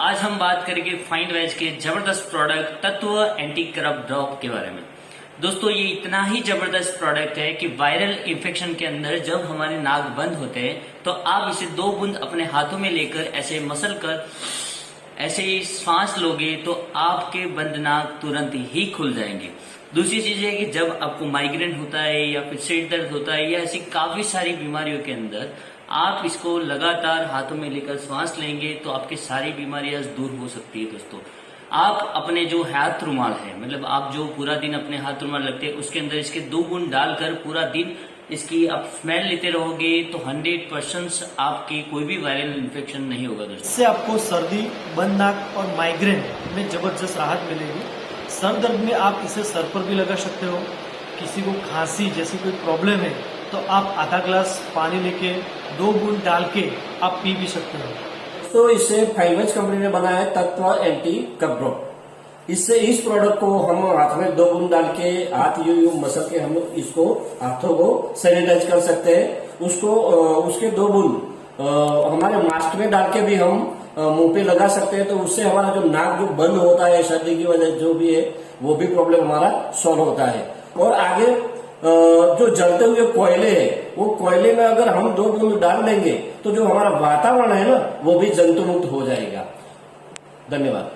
आज हम बात करेंगे फाइंड वेज के जबरदस्त प्रोडक्ट तत्व एंटी करप ड्रॉप के बारे में। दोस्तों ये इतना ही जबरदस्त प्रोडक्ट है कि वायरल इन्फेक्शन के अंदर जब हमारे नाक बंद होते हैं तो आप इसे 2 बूंद अपने हाथों में लेकर ऐसे मसल कर ऐसे ही सांस लोगे तो आपके बंद नाक तुरंत ही खुल जाएंगे। दूसरी चीज है कि जब आपको माइग्रेन होता है या फिर सिर दर्द होता है या ऐसी काफी सारी बीमारियों के अंदर आप इसको लगातार हाथों में लेकर सांस लेंगे तो आपकी सारी बीमारियां दूर हो सकती है। दोस्तों आप अपने जो हाथ रुमाल है, मतलब आप जो पूरा दिन अपने हाथ रुमाल लगते हैं उसके अंदर इसके 2 बूंद डालकर पूरा दिन इसकी आप स्मेल लेते रहोगे तो 100% आपकी कोई भी वायरल इन्फेक्शन नहीं होगा। दोस्तों इससे आपको सर्दी, बंद नाक और माइग्रेन में जबरदस्त राहत मिलेगी। सर दर्द में आप इसे सर पर भी लगा सकते हो। किसी को खांसी जैसी कोई प्रॉब्लम है तो आप आधा ग्लास पानी लेके 2 बूंद डाल के आप पी भी सकते हो। तो इसे फाइनवेज कंपनी ने बनाया है तत्व एंटी करप ड्रॉप। इससे इस प्रोडक्ट को हम हाथ में 2 बूंद डाल के हाथ यूं मसल के हम इसको हाथों को सैनिटाइज कर सकते हैं। उसके 2 बूंद हमारे मास्क में डाल के भी हम मुंह पे लगा सकते हैं। तो उससे हमारा जो नाक जो बंद होता है सर्दी की वजह जो भी है वो भी प्रॉब्लम हमारा सॉल्व होता है। और आगे जो जलते हुए कोयले है वो कोयले में अगर हम 2 बूंद डाल देंगे तो जो हमारा वातावरण है ना वो भी जंतु मुक्त हो जाएगा। धन्यवाद।